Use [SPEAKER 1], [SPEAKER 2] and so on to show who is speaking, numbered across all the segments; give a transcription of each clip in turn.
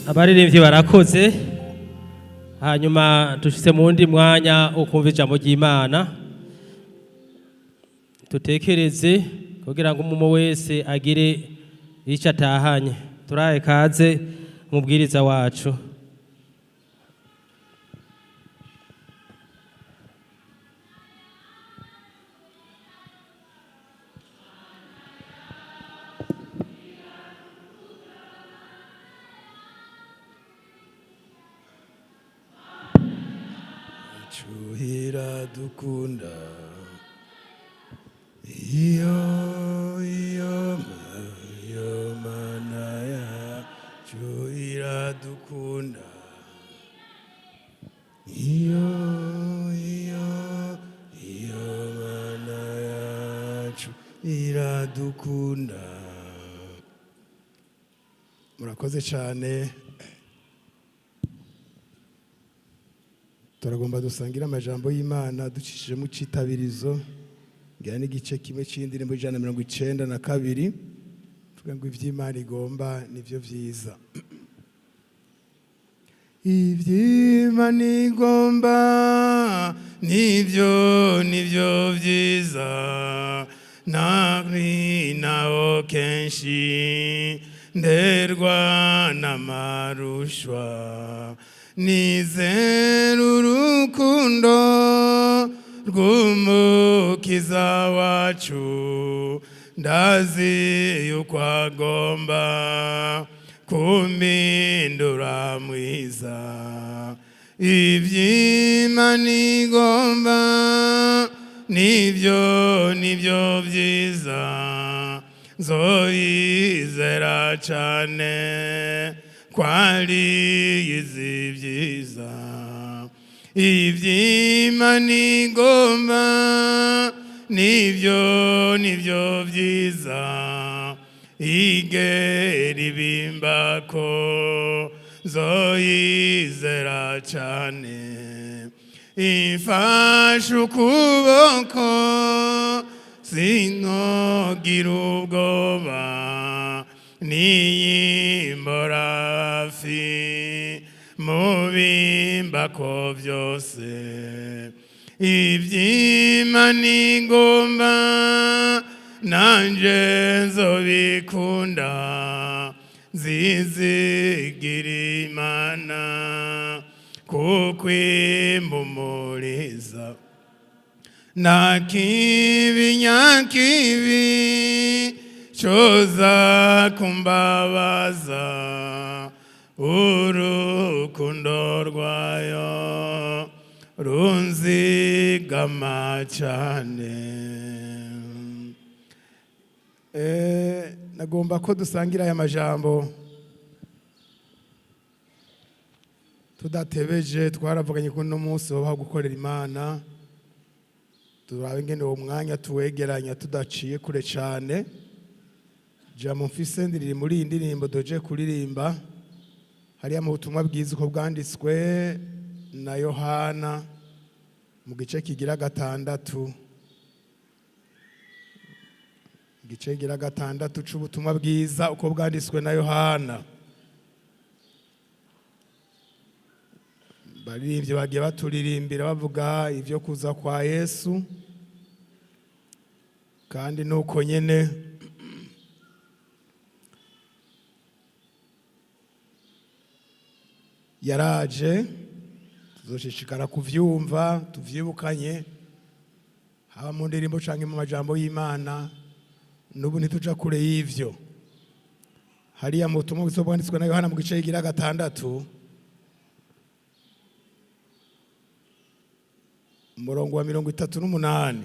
[SPEAKER 1] abaririmbyi barakoze hanyuma dushitse mu wundi mwanya ukumva ijambo ry'Imana tutekereze kugira ngo umuntu wese agire icyo atahanye turaye kaze umubwiriza wacu
[SPEAKER 2] Chuhira dukunda iyo manaya chuhira dukunda iyo manaya chuhira dukunda. Murakoze cyane. Turagomba dusangira amajambo y'Imana ducishije mu citabirizo ngira n'igice kimwe c'indirimbo 192 tuvuga ngo ivy'Imana igomba nivyo vyiza. Ivy'Imana igomba nivyo vyiza naho kenshi nderwa n'amarushwa nizera urukundo rw'umukiza wacu ndazi yuko agomba kumpindura mwiza. Ivy'Imana igomba nivyo vyiza nzoyizera cane kwari izi vyiza. Ivy'Imana igomba nivyo vyiza igera ibimbako nzoyizera cane. Imfashe ukuboko sinkogira ubwoba niyimbora hafi mu bimbako vyose. Ivy'Imana igomba nanje nzobikunda nzizigira Imana kuko impumuriza na kibi nyakibi coza kumbabaza urukundo rwayo runzigama cane. Nagomba ko dusangira aya majambo tudatebeje. Twaravuganye ko no munsi wo gukorera Imana turabe ngene uwo mwanya tuwegeranya tudaciye kure cane. Jambo mfise ndiri muri indirimbo doje kuririmba hariya mu butumwa bwiza uko bwanditswe na Yohana mu gice kigira 6 igice kigira 6 c'ubutumwa bwiza uko bwanditswe na Yohana. Baririmbye bagiye baturirimbira bavuga ivyo kuza kwa Yesu kandi nuko nyene yaraje. Tuzoshishikara kuvyumva tuvyibukanye haba mu ndirimbo canke mu majambo y'Imana. Nubu ntituja kure y'ivyo. Hariya mu butumwa bwanditswe na Yohana mu gice kigira 6 umurongo wa 38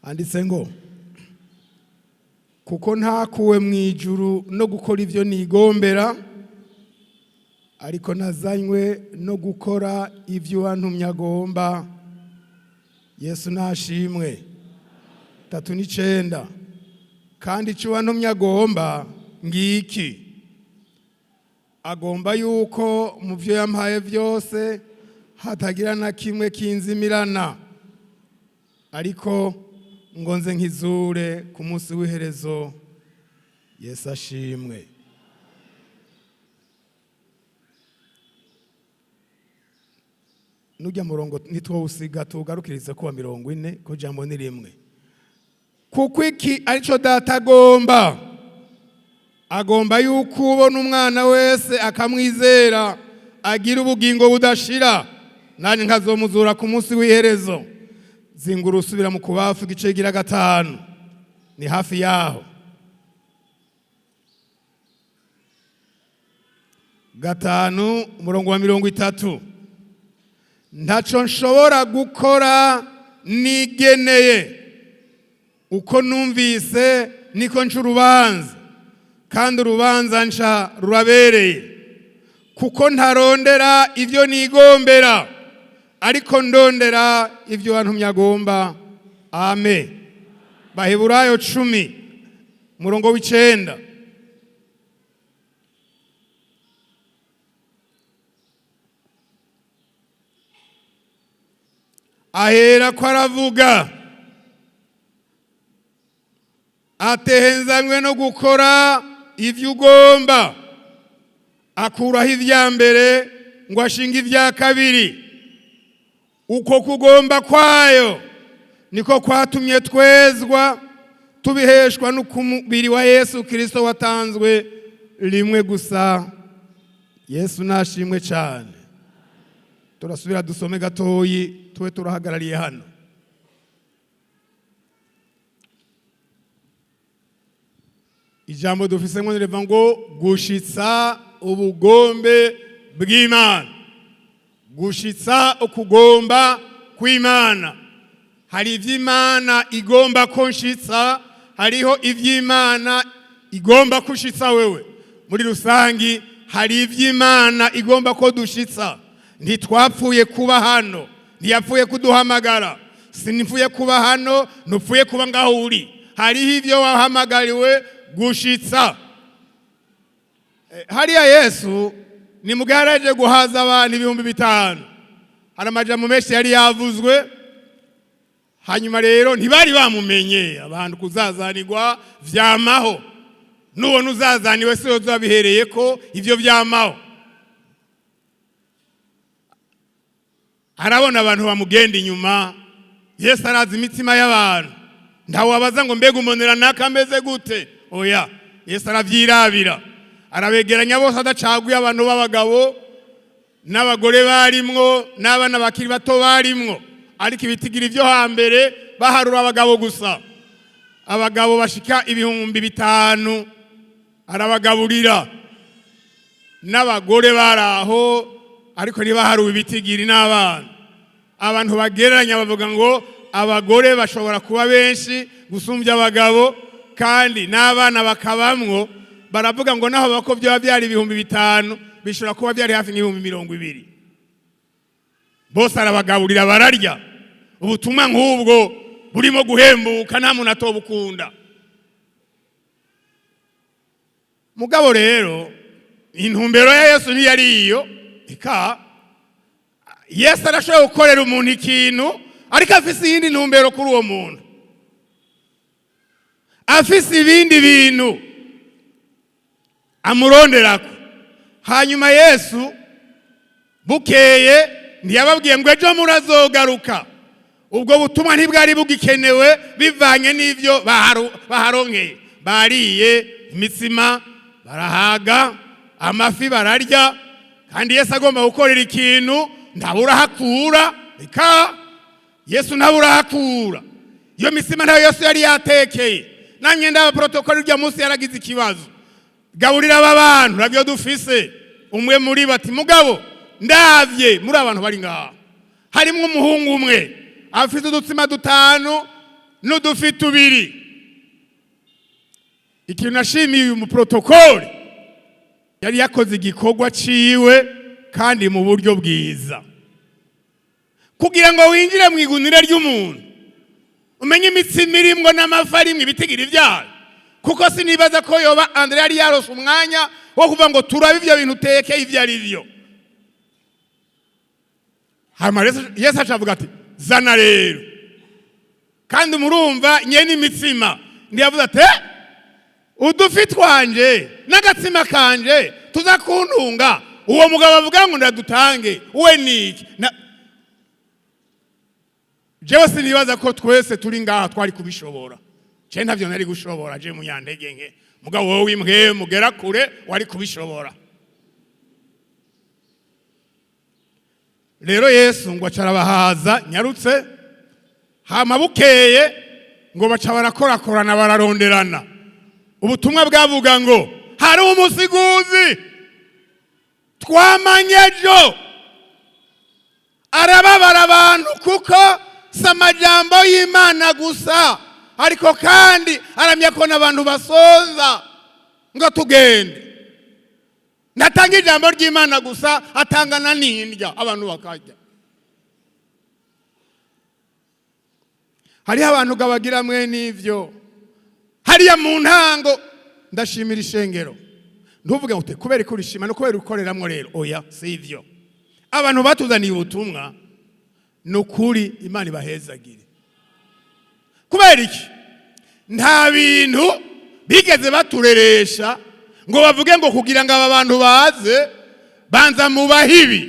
[SPEAKER 2] handitse ngo kuko ntakuwe mu ijuru no gukora ivyo nigombera ariko nazanywe no gukora ivyo wantumye agomba. Yesu nashimwe. 3:9 kandi ico wantumye agomba ngiki agomba yuko mu vyo yampaye vyose hatagira na kimwe kinzimirana ariko ngo nze nkizure ku munsi w'iherezo. Yesu ashimwe. Nujya murongo nitwowusiga tugarukirize kuwa 40 ko jambo ni rimwe. Kuko iki arico data agomba yuko ubona umwana wese akamwizera agira ubugingo budashira, nani nkazomuzura ku munsi w'iherezo. Zinguru usubira mu Kubafu igice gira 5, ni hafi yaho. 5 umurongo wa 30. Ntaco nshobora gukora nigeneye, uko numvise niko nca urubanza, kandi urubanza nca rurabereye. Kuko ntarondera ivyo nigombera, ariko ndondera ivyo wantumye agomba. Amen. Baheburayo 10 umurongo w'9. Ahera ko aravuga atehenzanywe no gukora ivyo ugomba, akuraho ivya mbere ngo ashinga ivya kabiri. Uko kugomba kwayo niko kwatumye twezwa, tubiheshwa n'ukumubiri wa Yesu Kristo watanzwe rimwe gusa. Yesu nashimwe cyane. Turasubira dusome gatoyi tuwe turahagarariye hano. Ijambo dufise ngo nireva ngo gushitsa ubugombe bw'Imana. Gushitsa ukugomba kw'Imana. Hari ivy'Imana igomba konshitsa, hariho ivy'Imana igomba kushitsa wewe. Muri rusangi hari ivy'Imana igomba ko dushitsa. Ntitwapfuye kuba hano, ntiyapfuye kuduhamagara. Sinipfuye kuba hano, nupfuye kuba ngaho uri. Hariho ivyo wahamagariwe gushitsa. Hariya Yesu ni mugaraje guhaza abantu 5,000. Hari amajambo menshi yari yavuzwe, hanyuma rero ntibari bamumenye. Abantu kuzazanirwa vyamaho, nubona uzazaniwe se yozabihereye ko ivyo vyamaho. Arabona abantu bamugenda inyuma. Yesu arazi imitima y'abantu, ntawabaza ngo mbega umonera nakameze gute. Oya, Yesu aravyirabira, arabegeranya bose adacaguye abantu b'abagabo n'abagore barimwo n'abana bakiri bato barimwo. Ariko ibitigira ivyo hambere baharura abagabo gusa. Abagabo bashika 5,000 arabagaburira, n'abagore baraho ariko ntibaharuwe ibitigiri n'abana. Abantu bagereranya bavuga ngo abagore bashobora kuba benshi gusumbya abagabo, kandi n'abana bakabamwo. Baravuga ngo naho bako byo byari 5,000 bishobora kuba byari hafi 20,000. Bose arabagaburira bararya. Ubutumwa nk'ubwo burimo guhembuka, nta muntu atobukunda. Mugabo rero intumbero ya Yesu ntiyari iyo. Ika Yesu arashobora gukorera umuntu ikintu, ariko afise iyindi ntumbero kuri uwo muntu. Afise ibindi bintu amuronderako. Hanyuma Yesu bukeye ntiyababwiye ngo ejo murazogaruka. Ubwo butumwa ntibwari bugikenewe bivanye n'ivyo baharonkeye. Bariye imitsima, barahaga, amafi bararya, kandi Yesu agomba gukorera ikintu ntabura hakura. Ika Yesu ntabura hakura. Iyo misima ntayo Yesu yari yatekeye. Namye ndaba protokoli rya munsi yaragize ikibazo. Gaburira aba bantu navyo dufise. Umwe muri bati mugabo ndavye muri abantu bari ngaha harimwo umuhungu umwe afite udutsima 5 n'udufi 2. Ikintu nashimiye uyu mu protokoli yari yakoze igikorwa ciwe kandi mu buryo bwiza, kugira ngo winjire mu igunire ry'umuntu umenye imitsima irimwo n'amafi arimwo ibitigira ivyayo. Kuko sinibaza ko yoba Andre yari yarose umwanya wo kuvuga ngo turabe ivyo bintu uteke ivyo ari vyo. Hama Yesu acavuga ati zana rero. kandi murumva nyene imitsima ndiyavuze ati udufi twanje n'agatsima kanje tuza kuntunga. Uwo mugabo avuga ngo ndadutange we niki jewe sinibaza ko twese turi ngaha twari kubishobora. Je ntavyo nari gushobora, je munyantege nke, mugabo wowe imwe mugera kure wari kubishobora. Rero Yesu ngo acarabahaza nyarutse, hama bukeye ngo baca barakorakorana bararonderana. Ubutumwa bwavuga ngo hari umusiguzi twamanyejo arababara abantu kuko samajambo y'Imana gusa, ariko kandi aramya ko n'abantu basonza ngo tugende. Natanga ijambo ry'Imana gusa, atangana n'indya abantu bakarya. Hariho abantu gabagira mwe n'ivyo. Hariya mu ntango ndashimira ishengero. Ntuvuge ute kubera ko urishima no kubera ukoreramwo rero. Oya, sivyo. Abantu batuzaniye ubutumwa nukuri Imana ibahezagire. Kubera iki? Nta bintu bigeze batureresha ngo bavuge ngo kugira ngo aba bantu baze banza mu bahibi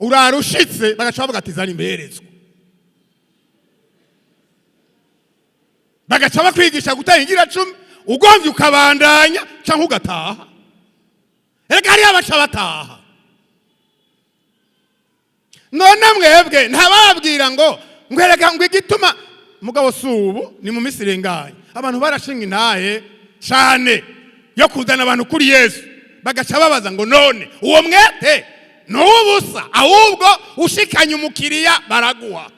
[SPEAKER 2] urarushitse bagaca bavuga ati zari imberezwa, bagaca bakwigisha gutahingira 10 ugomvye ukabandanya canke ugataha. Erega hari abaca bataha. None mwebwe ntababwira ngo ngwereka ngo igituma mugabo subu ni mu misirenganye abantu barashinga intahe cyane yo kuzana abantu kuri Yesu, bagaca babaza ngo none uwo mwete n'ubusa, ahubwo ushikanye umukiriya baraguha.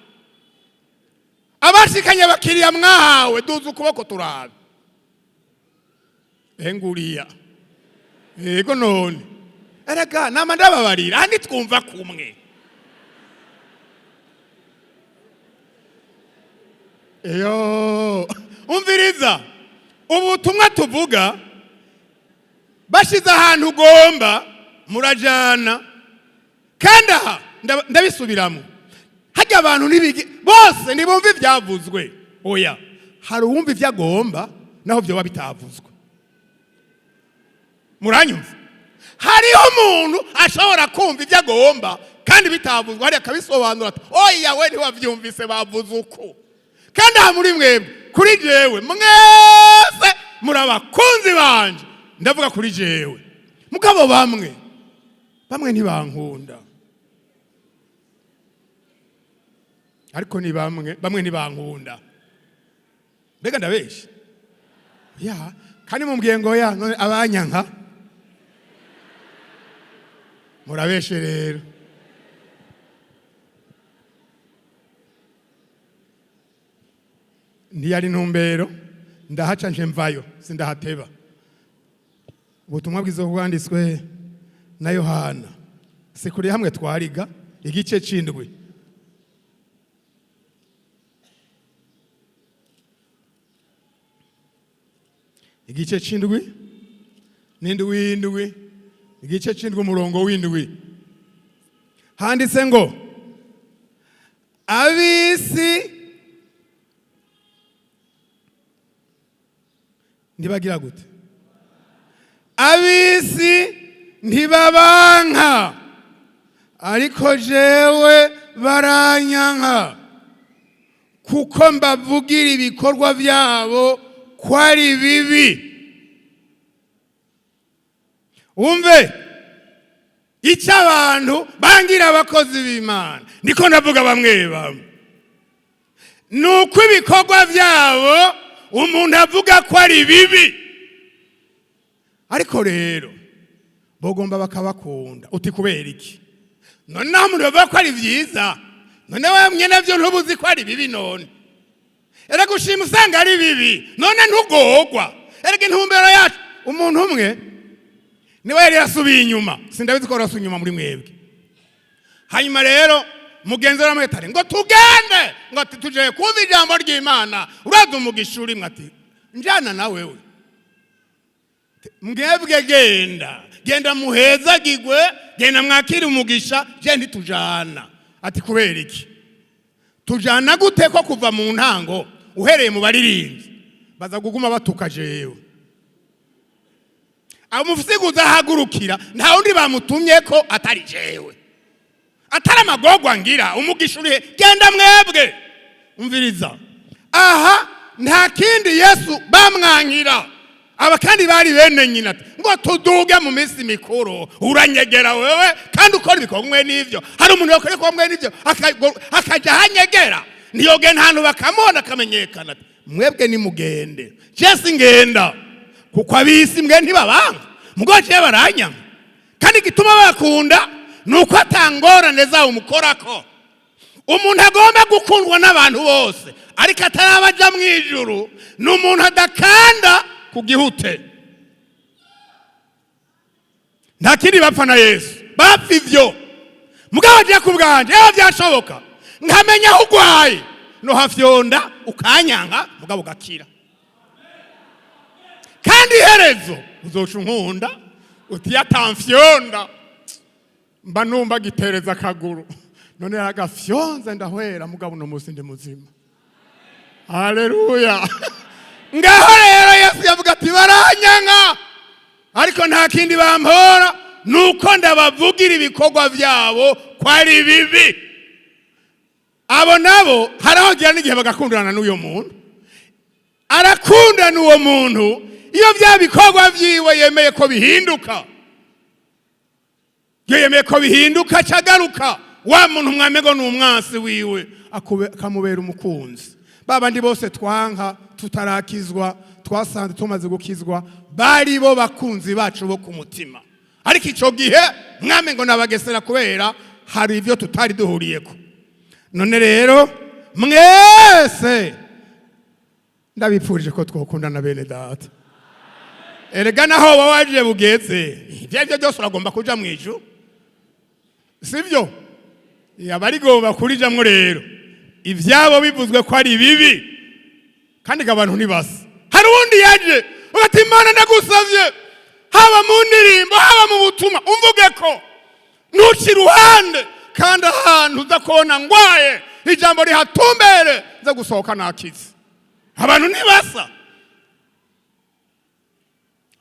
[SPEAKER 2] Abashikanye abakiriya mwahawe duze ukuboko turabe enguriya. Yego none erega nama ndababarira andi twumva kumwe. Eyo umviriza ubutumwa tuvuga bashize ahantu ugomba murajana, kandi aha ndabisubiramo. Hajya abantu nibigi bose nibumva ivyavuzwe. Oya, hari uwumva ivyagomba naho byo babitavuzwe. Muranyumva? Hariho umuntu ashobora kumva ivyagomba kandi bitavuzwe, hari akabisobanura ati oya we ntiwavyumvise bavuze uko. Kandi aha muri mwebwe kuri jewe mwese murabakunzi banje, ndavuga kuri jewe. Mugabo bamwe ntibankunda, ariko ni bamwe ntibankunda. Mbega ndabeshe? Ya, kandi mumbwiye ngo ya none abanyanka murabeshe rero. Ntiyari ntumbero ndahaca nje mvayo sindahateba. Ubutumwa bwiza bwanditswe na Yohana, sikuri hamwe twariga igice c'indwi. Igice c'indwi n'indwi, igice c'indwi umurongo w'indwi handitse ngo abisi ntibagira gute? Abisi ntibabanka, ariko jewe baranyanka, kuko mbavugira ibikorwa byabo ko ari bibi. Umve icyo abantu bangira abakozi b'Imana, niko ndavuga bamwe bamwe, nuko ibikorwa byabo umuntu avuga ko ari bibi. Ariko rero bogomba bakabakunda. Uti kubera iki? None umuntu bavuga ko ari byiza, none wamwe navyo ntubuzi ko ari bibi. None erega ushima usanga ari bibi, none ntugogwa. Erega intumbero yacu umuntu umwe niwe yari yasubiye inyuma, sindabizi ko rasubiye inyuma muri mwebwe. Hanyuma rero mugenzi waramwetare ngo tugende, ngo tuje kuva ijambo ry'Imana, uraza umugisha urimwe ati njana na wewe. Mwebwe genda muhezagirwe, genda mwakire umugisha, je ntitujana. Ati kubera iki? tujana gute ko kuva mu ntango uhereye mu baririmbyi baza kuguma batuka jewe amufisiguza hagurukira nta undi bamutumye ko atari jewe atari amagogwa ngira umugisha urihe genda mwebwe umviriza aha nta kindi Yesu bamwankira aba kandi bari bene nyina ngo tuduge mu minsi mikuru uranyegera wewe kandi ukora ibikomwe n'ivyo hari umuntu yakore komwe n'ivyo akaja hanyegera niyoge ntantu bakamona kamenyekana mwebwe ni mugende Jesi ngenda kuko abisi mwe ntibabanga mugoje baranya kandi gituma bakunda nuko atangorane zawo mukorako umuntu agomba gukundwa n'abantu bose ariko atarabaja mwijuru n'umuntu adakanda kugihute ntakindi bapfa na Yesu bapfa ivyo mugabo agiye kubwanje byashoboka nkamenya aho ugwaye no hafyonda ukanyanka mugabo gakira kandi herezo uzoca unkunda uti atamfyonda mba numva gitereza akaguru none agafyonza ndahwera mugabo no musi ndi muzima haleluya ngaho rero Yesu yavuga ati baranyanka ariko nta kindi bampora nuko ndabavugira ibikorwa byabo kwari bibi abo nabo haraho gira n'igihe bagakundana n'uyo muntu arakundana uwo muntu iyo bya bikorwa byiwe yemeye ko bihinduka yemeye ko bihinduka cyagaruka wa muntu mwamego n'umwansi wiwe akamubera umukunzi babandi bose twanka tutarakizwa twasanze tumaze gukizwa bari bo bakunzi bacu bo ku mutima ariko ico gihe mwamengo nabagesera kubera hari ivyo tutari duhuriyeko none rero mwese ndabipfurije ko twokundana bene data erega naho waje bugeze ivyo byose uragomba kuja mwijuru sivyo yabari gomba kurijamwo rero ivyabo bivuzwe ko ari bibi kandi abantu ntibasa hari undi yaje ugati Imana ndagusavye haba mu ndirimbo haba mu butumwa umvuge ko nuci ruhande kandi ahantu uzakona ngwaye ijambo rihatumbere nza gusohoka nakize abantu ntibasa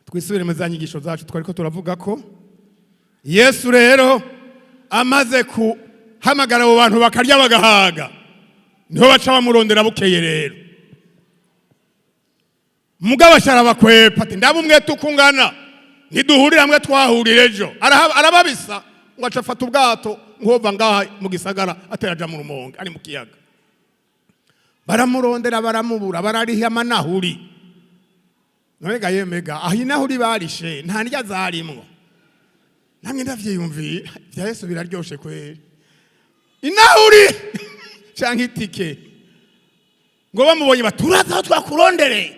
[SPEAKER 2] twisubire mu zanyigisho zacu twariko turavuga ko Yesu rero amaze kuhamagara abo bantu bakarya bagahaga niho baca bamurondera bukeye rero mugabo sharabakwepa ati ndabumwe tukungana ntiduhurira hamwe twahurira ejo arababisa ngo acafata ubwato nkova ngaha mu gisagara ateraja mu rumonge ari mu kiyaga baramurondera baramubura barariha amanahuri none ga yemega aho inahuri barishe nta ndya zarimwo namwe ndavyiyumviye bya Yesu biraryoshe kweri inahuri canke itike ngo bamubonye baturaza aho twakurondereye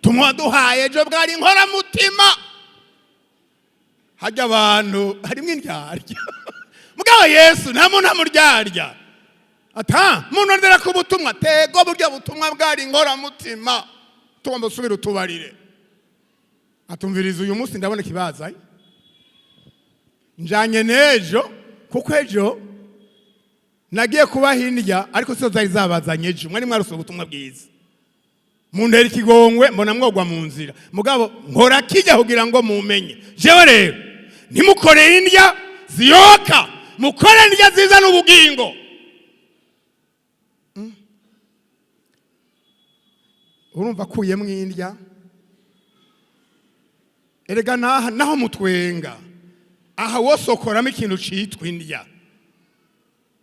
[SPEAKER 2] tumwaduhaye ejo bwari inkora mutima hajya abantu harimwe indyarya mugabo Yesu nta muntu amuryarya ata muntu ndera ku butumwa tego burya butumwa bwari inkora mutima tugomba gusubira utubarire atumviriza uyu munsi ndabona kibaza njanye nejo kuko ejo nagiye kuba hindya ariko sizo zari zabazanye ejo mwari mwarose ubutumwa bwiza mundera ikigongwe mbona mwogwa mu nzira mugabo nkora kijya kugira ngo mumenye jewe rero nimukore indya ziyoka mukore indya ziza n'ubugingo urumva kuyemwe indya erega naho mutwenga aha wosokoramo ikintu citwa indya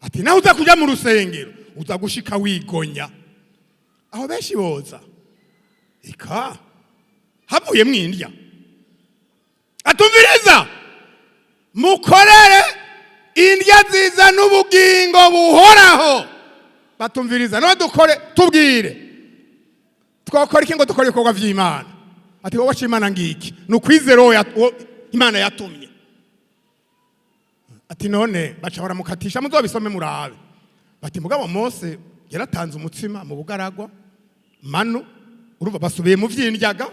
[SPEAKER 2] ati naho uza kuja mu rusengero uza gushika wigonya aho benshi boza ika havuye mwindya atumviriza mukorere indya ziza n'ubugingo buhoraho batumviriza no dukore tubwire twakora iki ngo dukore ibikorwa vy'Imana ati wowe Imana ngiki nukwizero Imana yatumye ati none baca baramukatisha muzobisome murabe bati mugabo Mose yaratanze umutsima mu bugaragwa manu uruva basubiye mu vyindyaga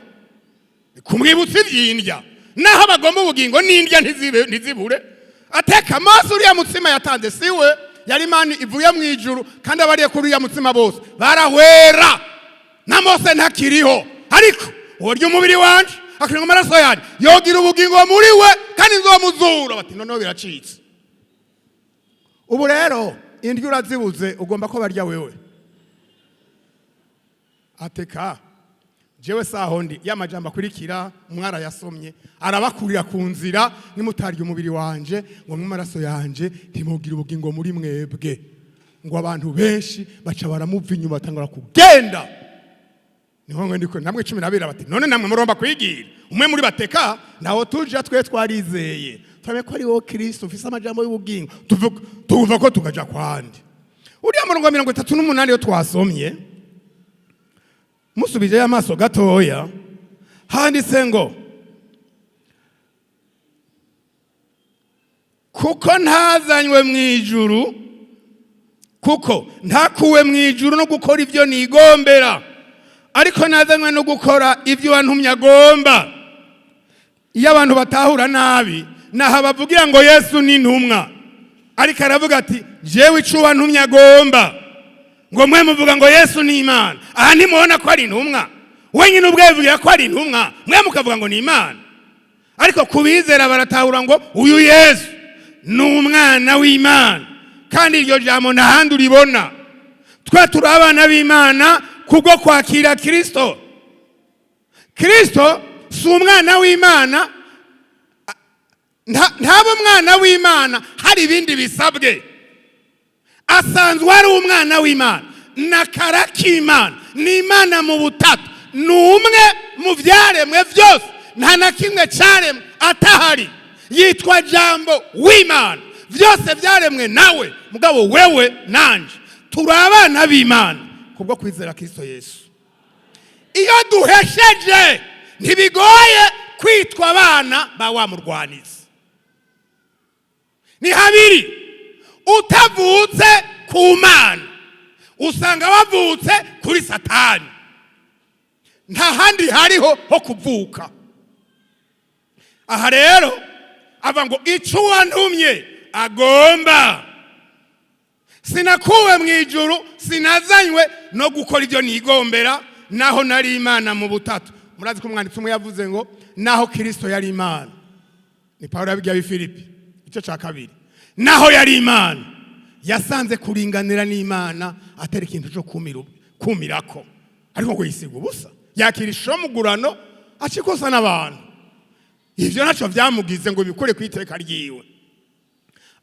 [SPEAKER 2] kumwibutsa ivyindya naho bagomba ubugingo n'indya ntizibure ateka Mose uriya mutsima yatanze siwe yari imana ivuye mu ijuru kandi abariye kuri ya mutsima bose barahwera na Mose ntakiriho ariko uburyo umubiri wanje akiringa amaraso yanjye yogira ubugingo muri we kandi nzomuzura bati noneho biracitse. Ubu rero indyo urazibuze ugomba ko barya wewe ateka jewe saho ndi y'amajambo akurikira umwara yasomye arabakurira ku nzira nimutarya umubiri wanje ngo mw'amaraso yanje ntimugira ubugingo muri mwebwe ngo abantu benshi baca baramuva inyuma batangura kugenda. Niho ngo ndiko namwe 12 bati none namwe muromba kwigira umwe muri bateka naho tuje twe twarizeye twabe ko ari wo Kristo ufise amajambo y'ubugingo tuvuga ko tukaja kwandi. Uriya murongo 38 yo twasomye musubije y'amaso gatoya handitse ngo kuko ntazanywe mu ijuru kuko ntakuwe mu ijuru no gukora ibyo nigombera ariko nazanywe no gukora ibyo wantumye agomba. Iyo abantu batahura nabi naho bavugira ngo Yesu ni intumwa ariko aravuga ati jewe ico wantumye agomba ngo mwe muvuga ngo Yesu ni Imana aha ntimubona ko ari intumwa wenyine ubwe bivugira ko ari intumwa mwe mukavuga ngo ni Imana ariko kubizera baratahura ngo uyu Yesu ni umwana w'Imana kandi iryo jambo ntahandi uribona. Twe turi abana b'Imana kubwo kwakira Kristo. Kristo si umwana w'Imana ntaba umwana w'Imana hari ibindi bisabwe asanzwe ari umwana w'Imana na karakimana ni Imana mu butatu ni umwe mu byaremwe byose nta na kimwe cyaremwe atahari yitwa jambo w'Imana byose byaremwe nawe mugabo wewe nanje turi abana b'Imana kubwo kwizera Kristo Yesu. Iyo duhesheje ntibigoye kwitwa abana ba wa murwanizi. Ni habiri utavutse ku Mana usanga wavutse kuri Satani nta handi hariho ho kuvuka. Aha rero ava ngo ico wantumye agomba sinakuwe mu ijuru sinazanywe no gukora ibyo nigombera naho nari Imana mu butatu. Murazi ko umwanditsi umwe yavuze ngo naho Kristo yari Imana ni Paulo yabigiye Filipi ico ca kabiri naho yari Imana yasanze kuringanira n'Imana atari ikintu cyo kumirako ariko ngo yisiga ubusa yakira ishomugurano acikosa n'abantu ivyo naco vyamugize ngo bikore kwiteka ryiwe.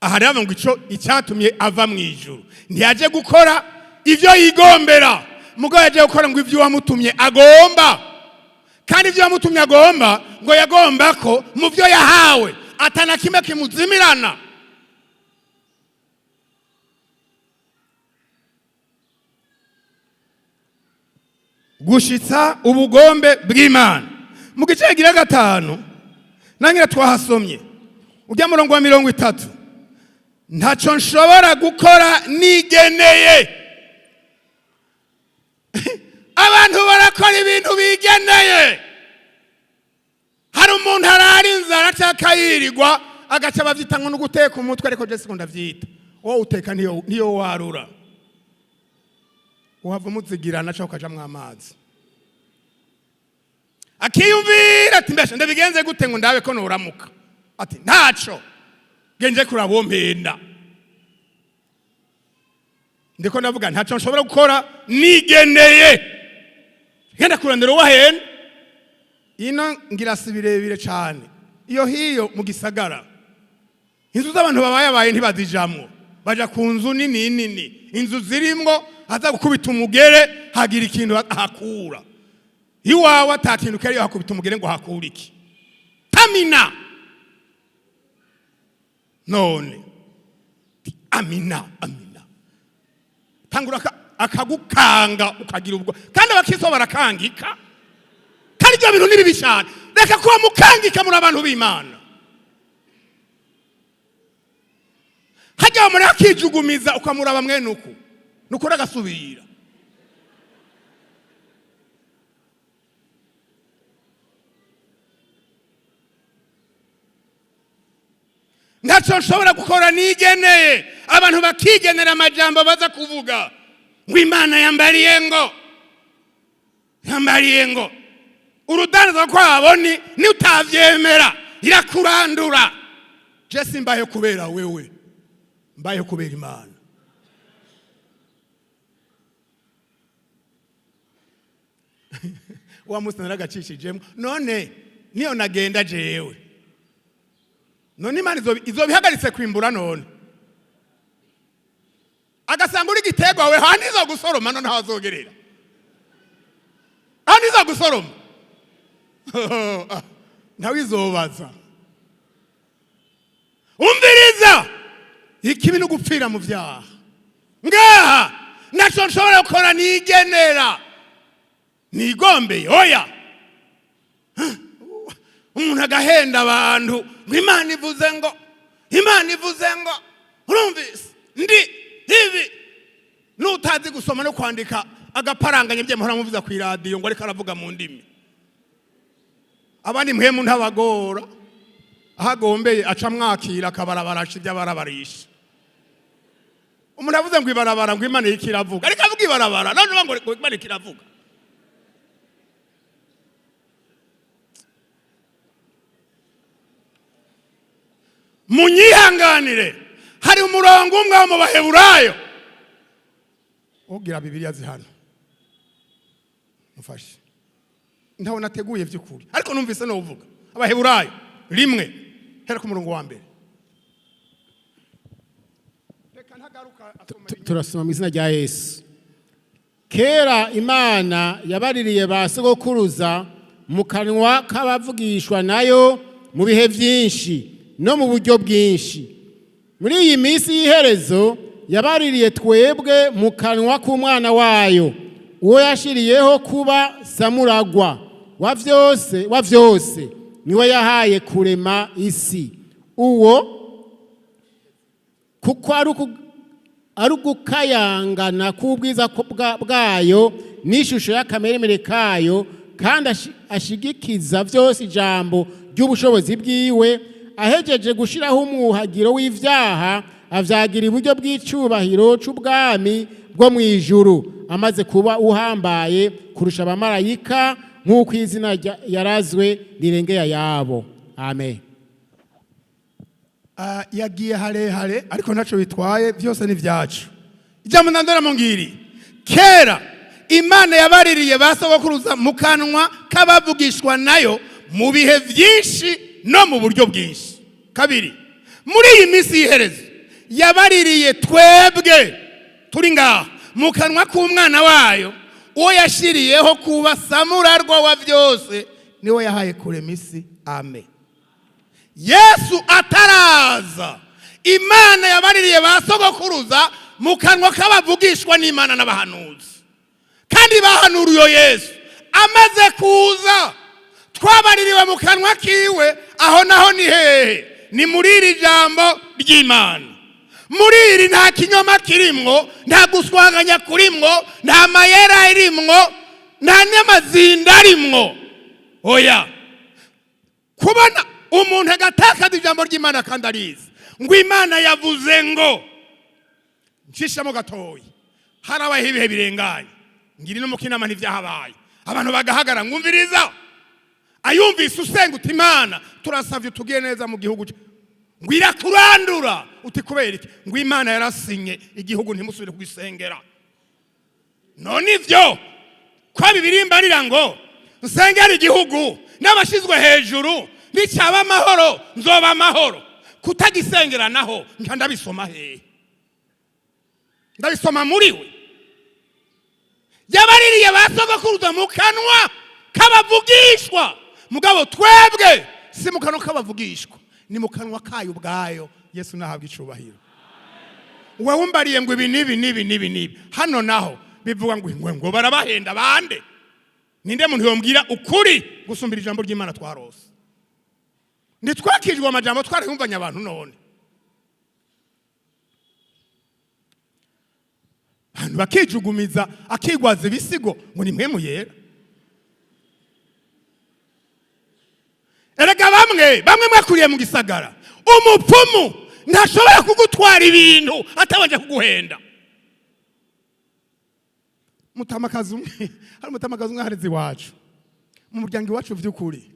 [SPEAKER 2] Aha rero ngo ico icyatumye ava mu ijuru ntiyaje gukora ivyo yigombera mugabo yaje gukora ngo ivyo wamutumye agomba kandi ivyo wamutumye agomba ngo yagomba ko mu vyo yahawe atana kimwe kimuzimirana. Gushitsa ubugombe bw'Imana mu gice gira 5 nangira twahasomye ujya murongo wa 30 ntaco nshobora gukora nigeneye. Abantu barakora ibintu bigeneye. Hari umuntu arari inzara cyakayirirwa agaca bavyita ngo n'uguteka umutwe ariko je sikunda vyita wowe uteka niyo warura uhava muzigirana cyo kaja mwamazi akiyumvira ati mbesha ndabigenze gute ngo ndabe ko noramuka ati ntaco genje kurabompenda ndiko ndavuga ntaco nshobora gukora nigeneye genda kurandero wahene ino ngira sibirebire cyane iyo hiyo mu gisagara inzu z'abantu babaye ntibazijamwo baja ku nzu nini inzu zirimwo aza gukubita umugere hagira ikintu hakura iwawe atakintu kari hakubita umugere ngo hakura iki tamina none amina tangura akagukanga ukagira ubwo kandi abakiso barakangika kandi ibyo bintu nibibi cyane reka kuba mukangika muri abantu b'Imana hajya muri akijugumiza ukamuraba mwene uku nukora gasubira ntaco nshobora gukora nigeneye abantu bakigenera amajambo baza kuvuga ngo Imana yambariye ngo urudandaza kwabo ni utavyemera irakurandura. Je simbaye kubera wewe, mbaye kubera Imana. Wa musi naragacishijemo none niyo nagenda jewe, none Imana izobihagaritse kwimbura none agasanga uri Gitega we hanizo gusoroma none hazogerera hanizo gusoroma ntawizobaza. Umviriza, ikibi no gupfira mu vyaha ngaha naco nshobora gukora nigenera nigombeye. Oya, umuntu agahenda abantu ngo Imana ivuze ngo urumvise ndi hivi nutazi gusoma no kwandika agaparanganye bye muhora muvuza ku radio ngo ariko aravuga mu ndimi. Abandi muhemu ntabagora ahagombeye aca mwakira akabarabara ashivya barabarisha. Umuntu avuze ngo ibarabara ngo Imana ikiravuga ariko avuga ibarabara none ngo Imana ikiravuga. Munyihanganire, hari umurongo umwe mu Baheburayo ugira Bibiliya zihano mufashe ndaho nateguye by'ukuri ariko numvise no uvuga Abaheburayo 1 hera ku murongo wa mbere.
[SPEAKER 3] Turasoma mu izina rya Yesu. Kera Imana yabaririye ba sogokuruza mu kanwa k'abavugishwa nayo mu bihe byinshi no mu buryo bwinshi. Muri iyi minsi y'iherezo yabaririye twebwe mu kanwa k'umwana wayo uwo yashiriyeho kuba samuragwa wa vyose niwe yahaye kurema isi. Uwo kuko ari ugukayangana k'ubwiza bwayo n'ishusho y'akameremere kayo kandi ashigikiza byose ijambo ry'ubushobozi bwiwe. Ahejeje gushiraho umuhagiro w'ivyaha avyagira iburyo bw'icubahiro c'ubwami bwo mwijuru, amaze kuba uhambaye kurusha abamarayika nk'uko izina yarazwe rirengeye yabo. Amen.
[SPEAKER 2] Yagiye harehare ariko ntaco bitwaye, byose ni vyacu. Ijambo ndandora mungiri, kera Imana yabaririye basogokuruza mu kanwa k'abavugishwa nayo mu bihe byinshi no mu buryo bwinshi. Kabiri, muri iyi minsi y'iherezo yabaririye twebwe turi ngaha mu kanwa k'umwana wayo uwo yashiriyeho kuba samurarwa wa byose niwe yahaye kurema isi. Amen. Yesu ataraza Imana yabaririye basogokuruza mu kanwa k'abavugishwa n'Imana n'abahanuzi, kandi bahanuriye Yesu amaze kuza twabaririwe mu kanwa kiwe. Aho naho ni hehe? Ni muri iri jambo ry'Imana. Muri iri nta kinyoma kirimwo, nta guswaganya kurimwo, nta mayera irimwo, nta n'amazinda arimwo. Oya, kubona umuntu agatakaza ijambo ry'Imana kandi arizi ngo Imana yavuze ngo nshishamo gatoyi harabaye ibihe birenganye ngiri no mukinama n'ivyahabaye abantu bagahagara ngumviriza ayumvise usenga uti Imana turasavye tugiye neza mu gihugu ngo irakurandura uti kubera iki? Ngo Imana yarasinye igihugu ntimusubire kugisengera. None ivyo kwa bibirimbarira ngo nsengera igihugu n'abashizwe hejuru nicaba amahoro nzoba amahoro, kutagisengera naho ndabisoma hehe? Ndabisoma muri we. Yabaririye basogokuruza mu kanwa k'abavugishwa, mugabo twebwe si mu kanwa k'abavugishwa, ni mu kanwa kayo ubwayo. Yesu nahabwa icubahiro. Wewe umbariye ngo ibi nibi hano naho bivuga ngo barabahenda bande. Ninde muntu yombwira ukuri gusumbira ijambo ry'Imana twarose? Nitwakijwe amajambo twarihumvanya abantu none. Abantu bakijugumiza akigwaza ibisigo ngo ni mpemu yera. Erega bamwe mwakuriye mu gisagara, umupfumu ntashobora kugutwara ibintu atabanje kuguhenda. Mutamakazi umwe, hari umutamakazi umwe hareze iwacu mu muryango iwacu vy'ukuri,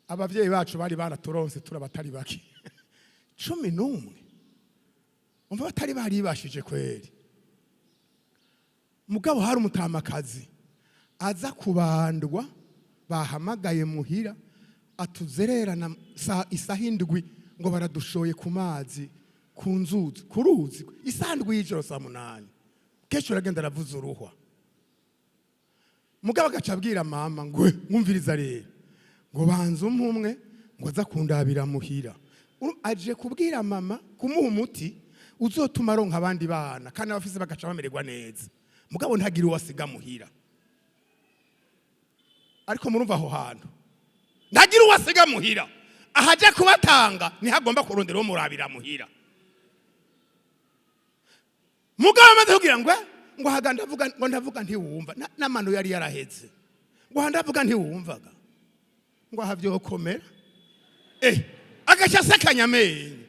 [SPEAKER 2] abavyeyi bacu bari baraturonse turabatari baki 11 umva batari baribashije kweri. Mugabo hari umutamakazi aza kubandwa, bahamagaye muhira atuzererana isaha indwi ngo baradushoye ku mazi ku nzuzi ku ruzi isandwi y'ijoro saa 8 kesho aragenda aravuza uruhwa. Mugabo agacabwira mama ngo mwumviriza rero ngo banze umwe ngo aza kundabira muhira, aje kubwira mama kumuha umuti uzotuma aronka abandi bana kandi abafise bagaca bamererwa neza. Mugabo ntagira uwasiga muhira, ariko murumva aho hantu ntagira uwasiga muhira, ahaje kubatanga ntihagomba kurondera umurabira muhira. Mugabo amaze kugira ngo haganda avuga ngo ndavuga ntiwumva n'amano yari yaraheze ngo ndavuga ntiwumvaga ngo havyokomera agaca sekanyamenye.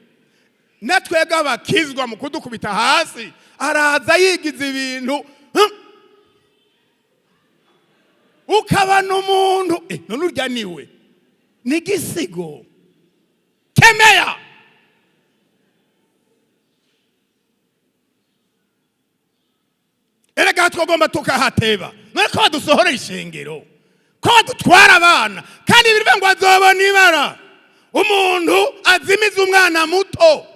[SPEAKER 2] Natwega bakizwa mu kudukubita hasi araza yigiza ibintu ukabana umuntu none urya niwe nigisigo kemeya. Erega twagomba tukahateba none ko badusohora ishengero, ko badutwara abana kandi birive ngo azobona ibara umuntu azimiza umwana muto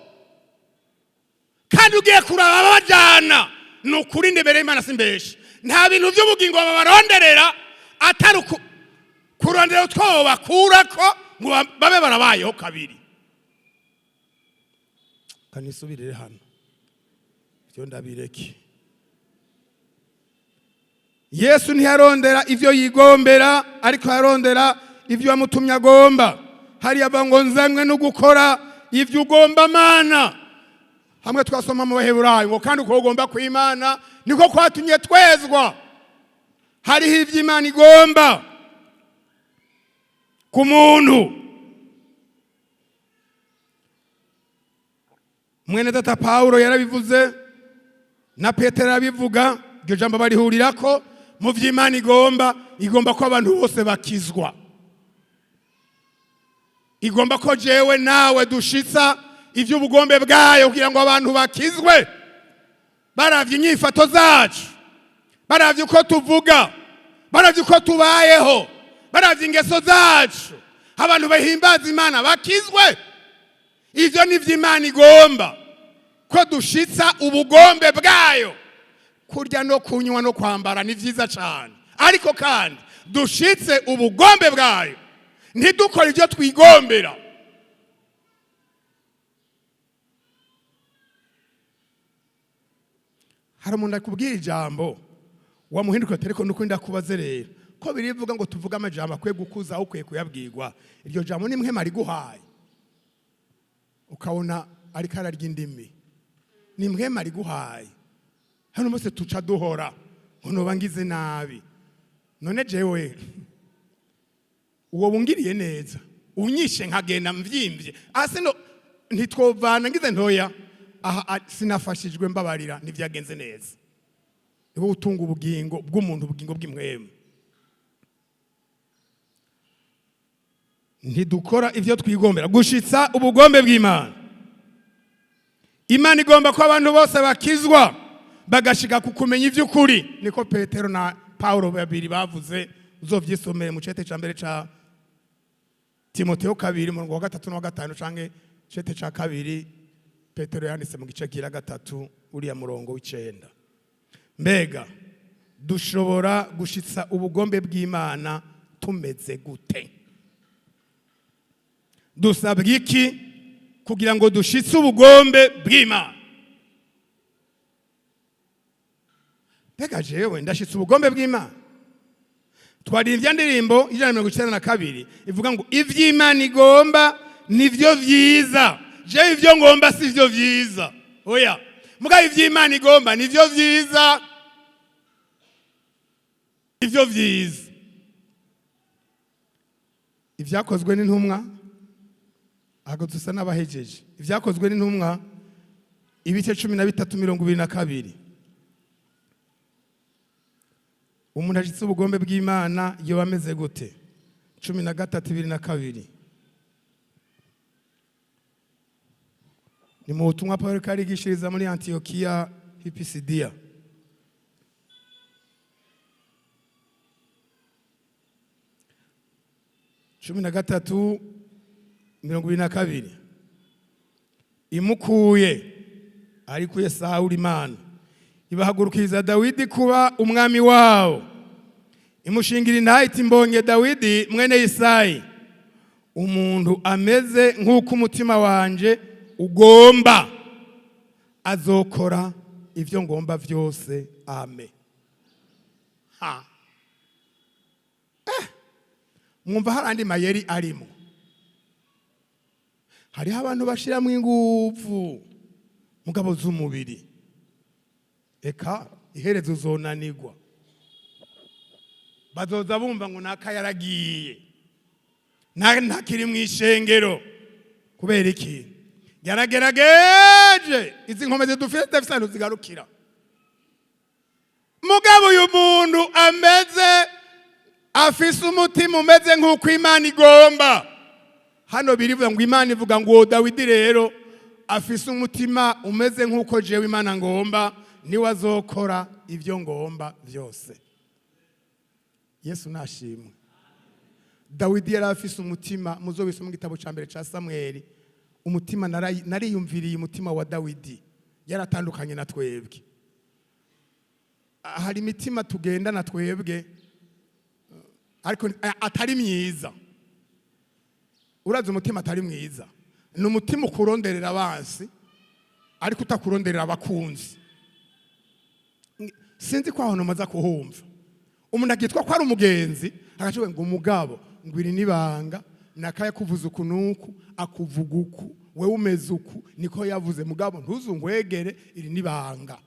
[SPEAKER 2] kandi ugiye kuraba abajana nukuri ndebere Imana simbeshe. Nta bintu by'ubugingo babaronderera atari kurondera utwo bakurako ngo babe barabayeho kabiri. Kanisubirire hano byo ndabireke. Yesu ntiyarondera ivyo yigombera, ariko yarondera ivyo yamutumye agomba. Hari abango nzamwe no gukora ivyo ugomba Mana. Hamwe twasoma mu Baheburayo ngo kandi uko ugomba kw'Imana niko kwatumye twezwa. Hariho ivyo Imana igomba ku muntu. Mwene data Paulo yarabivuze na Petero yarabivuga, iryo jambo barihurirako. Mu vy'Imana igomba ko abantu bose bakizwa. Igomba ko jewe nawe dushitsa ivy'ubugombe bwayo kugira ngo abantu bakizwe. Baravye inyifato zacu, baravye uko tuvuga, baravye uko tubayeho, baravye ingeso zacu, abantu bahimbaza Imana bakizwe. Ivyo ni vy'Imana igomba ko dushitsa ubugombe bwayo. Kurya no kunywa no kwambara ni vyiza cyane, ariko kandi dushitse ubugombe bwayo, ntidukora ivyo twigombera. Hari umuntu akubwira ijambo wamuhinduka tereko nuko ndakubaze rero ko birivuga ngo tuvuga amajambo akwiye gukuza aho ukwiye kuyabwirwa. Iryo jambo ni mwe mari guhaye ukabona ariko ararya indimi, ni mwe mari guhaye. Hano mose tuca duhora ngo bangize nabi. None jewe uwo bungiriye neza unyishe nkagenda mvyimvye asino ntitwovana ngize ntoya aha sinafashijwe mbabarira ntivyagenze neza. Ibo utunga ubugingo bw'umuntu, ubugingo bw'imwemu. Ntidukora ivyo twigombera gushitsa ubugombe bw'Imana. Imana igomba ko abantu bose bakizwa bagashika kukumenya ivy'ukuri. Niko Petero na Paulo babiri bavuze, uzovyisomere mu cete ca mbere ca Timotheo 2:3-5 canke cete ca 2 Petero yanditse mu gice kira 3 uriya murongo w'icenda. Mbega dushobora gushitsa ubugombe bw'Imana tumeze gute? Dusabwa iki kugira ngo dushitse ubugombe bw'Imana? Mbega jewe ndashitse ubugombe bw'Imana? Twarivya ndirimbo 192 ivuga ngo ivy'Imana igomba nivyo vyiza, je ivyo ngomba sivyo vyiza. Oya, muga ivy'Imana igomba nivyo vyiza, ivyo vyiza. Ivyakozwe n'intumwa ahubwo dusa n'abahejeje. Ibyakozwe n'intumwa ibice 13:22. Umuntu ashitse ubugombe bw'Imana iyo bameze gute? 13:22. Ni mu butumwa Pawulo karigishiriza muri Antiokia Pisidiya. Cumi na gatatu 22. Imukuye arikuye Sawuli Imana ibahagurukiriza Dawidi kuba umwami wabo. Imushingira intahe iti mbonye Dawidi mwene Yesayi umuntu ameze nk'uko umutima wanje ugomba, azokora ivyo ngomba vyose. Amen. Mwumva harandi mayeri arimo. Hariho abantu bashiramo ingufu mugabo z'umubiri, eka iherezo uzonanirwa. Bazoza bumva ngo naka yaragiye, ntakiri mu ishengero. Kubera iki? Yaragerageje izi nkomezi dufite zifite zigarukira. Mugabo uyu muntu ameze, afise umutima umeze nk'uko Imana igomba. Hano birivuga ngo Imana ivuga ngo Dawidi rero afise umutima umeze nk'uko jewe Imana ngomba, niwe azokora ivyo ngomba vyose. Yesu nashimwe. Dawidi yari afise umutima, muzobisoma mu gitabo ca mbere ca Samweli. Umutima nariyumviriye umutima wa Dawidi yaratandukanye na twebwe. Hari imitima tugenda na twebwe ariko atari myiza. Urazi umutima atari mwiza ni umutima ukuronderera abansi ariko utakuronderera abakunzi. Sinzi ko aho nomaza kuhumva umuntu agitwa ko ari umugenzi agaciwe ngo umugabo ngo iri nibanga nakaya kuvuza ukunuku akuvuga uku wewe umeze uku niko yavuze mugabo ntuzungwegere iri nibanga.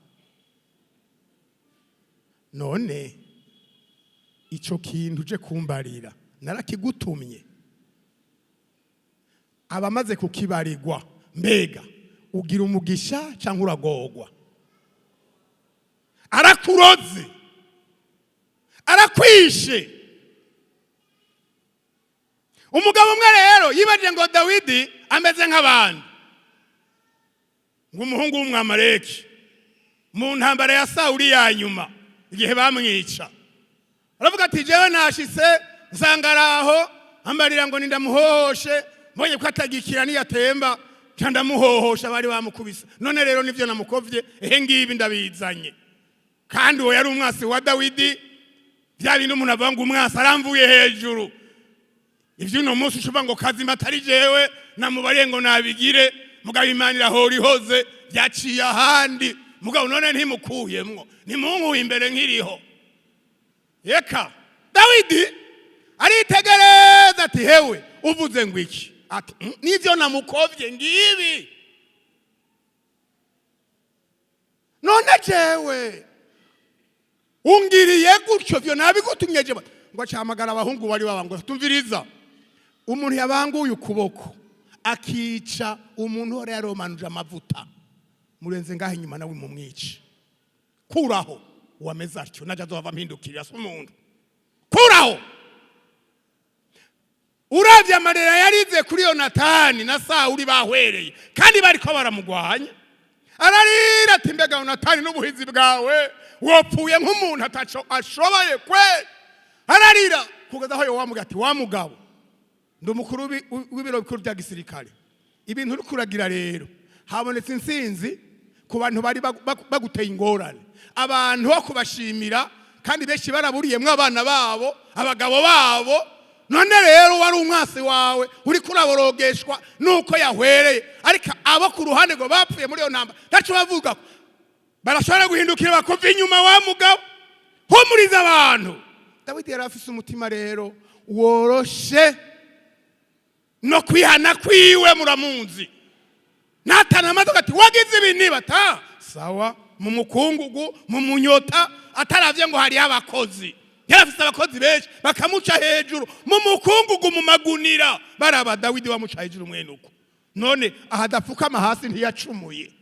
[SPEAKER 2] None ico kintu je kumbarira narakigutumye, abamaze kukibarirwa mbega ugira umugisha cyangwa uragogwa? Arakuroze, arakwishe. Umugabo umwe rero yibaje ngo Dawidi ameze nk'abandi, ngo umuhungu w'Umwamaleki mu ntambara ya Sawuli ya nyuma igihe bamwica, aravuga ati jewe nashise nsangaraho ambarira ngo nindamuhohoshe, mbonye ko atagikira niyatemba candamuhohosha bari bamukubise. None rero nivyo namukovye, ehe ngibi ndabizanye. Kandi uwo yari umwasi wa Dawidi, bya bintu umuntu avuga ngo umwasi aramvuye hejuru. Ivyo uno munsi ucuva ngo kazima atari jewe namubariye ngo nabigire, mugabo Imana irahora ihoze byaciye ahandi. Mugabo none ntimukuyemwo, nimunkuye imbere nkiriho. Eka Dawidi aritegereza ati hewe uvuze ngo iki? Ati nivyo namukovye ngibi. None jewe ungiriye gutyo byo nabigutumye je ngo acamagara abahungu bari babango tumviriza. Umuntu yabanguye ukuboko akica umuntu ore yaromanuje amavuta murenze ngaho inyuma nawe mumwice. Kuraho wameza atyo naje azova mpindukirira so umuntu. Kuraho. Uravye amarera yarize kuri Yonatani na Sawuli bahwereye kandi bariko baramugwanya. Ararira ati mbega Yonatani n'ubuhizi bwawe wopfuye nk'umuntu ataco ashoboye kwe. Ararira kugeza aho yowamuga ati wa mugabo ndo mukuru w'ibiro bikuru bya gisirikare, ibintu uri kuragira rero habonetse insinzi ku bantu bari baguteye ingorane, abantu bo kubashimira kandi benshi baraburiyemwe abana babo abagabo babo. None rero wari umwasi wawe uri kuraborogeshwa nuko yahwereye, ariko abo ku ruhande ngo bapfuye muri yo namba taco bavuga barashobora guhindukira bakuva inyuma wa mugabo humuriza abantu. Dawidi yari afise umutima rero woroshe no kwihana kwiwe muramunzi. Natana amadoka ati wagize ibintu bata sawa mu mukungugu mu munyota ataravye ngo hari abakozi. Yarafise abakozi benshi bakamuca hejuru mu mukungugu mu magunira baraba Dawidi bamuca hejuru mwenuko none ahadapfukama hasi ntiyacumuye.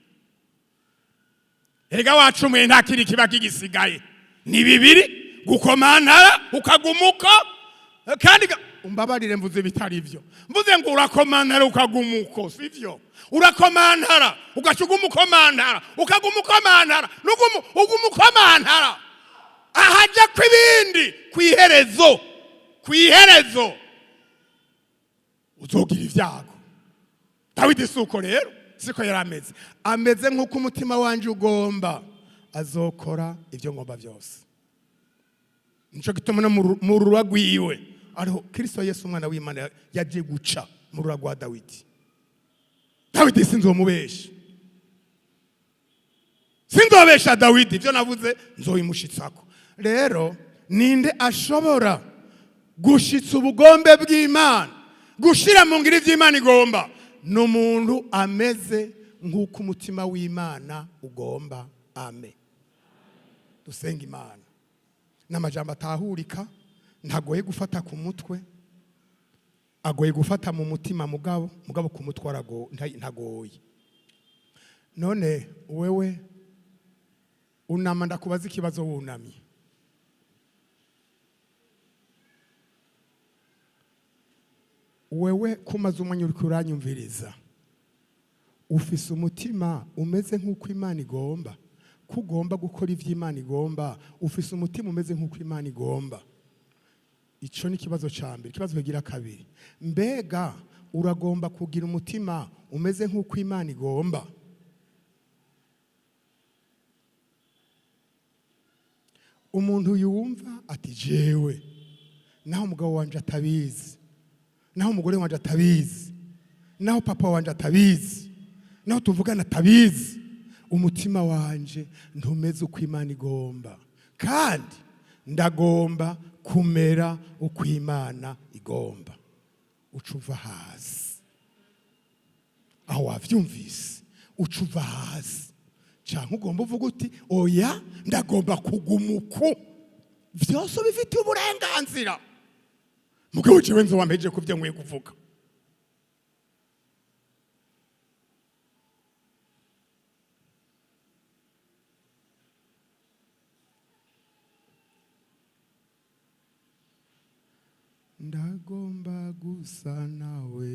[SPEAKER 2] Erega wacumuye nta kiri kiba kigisigaye. Ni bibiri, gukomantara ukagumuka, kandi umbabarire mvuze bitari ivyo. Mvuze ngo urakomantara ukagumuko, sivyo? Urakomantara ugashugumukomantara ukagumukomantara ugumukomantara ahaja kwibindi kwiherezo uzogira ivyago. Dawidi suko rero siko yarameze, ameze nk'uko umutima wanje ugomba, azokora ivyo ngomba byose. Nico gituma no mu rura rwiwe ariho Kristo Yesu umwana w'Imana yaje guca mu rura rwa Dawidi. Dawidi sinzomubesha, sinzobesha Dawidi, ivyo navuze nzoyimushitsako. Rero ninde ashobora gushitsa ubugombe bw'Imana, gushira mu ngiri vy'Imana igomba? N'umuntu ameze nk'uko umutima w'Imana ugomba. Amen. Dusenga Imana. N'amajambo atahurika, ntagoye gufata ku mutwe, agoye gufata mu mutima, mugabo ku mutwe ntagoye. None wewe unama, ndakubaza ikibazo wunamye. Wewe kumaze umwanya uri kuranyumviriza, ufise umutima umeze nk'uko Imana igomba, kugomba gukora ivy'Imana igomba, ufise umutima umeze nk'uko Imana igomba. Ico ni kibazo cyambere. Kibazo kigira kabiri, mbega uragomba kugira umutima umeze nk'uko Imana igomba? Umuntu yumva ati jewe naho umugabo wanje atabizi, naho umugore wanje atabizi, naho papa wanje atabizi, naho tuvugana atabizi, umutima wanje ntumeze uko Imana igomba, kandi ndagomba kumera uko Imana igomba. Ucuva hasi. Aho wavyumvise, ucuva hasi. Canke ugomba uvuga uti oya ndagomba kugumuko, vyose bifitiye uburenganzira. Mugabo jewe nzowampeje kuvyo nkwiye kuvuga. Ndagomba gusa nawe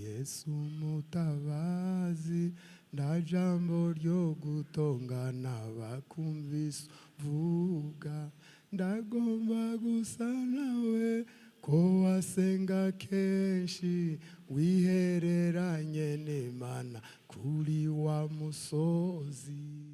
[SPEAKER 2] Yesu mutabazi, nda jambo ryo gutongana bakumvise vuga. Ndagomba gusa nawe ko wasenga kenshi, wihereranye n'Imana kuri wa musozi.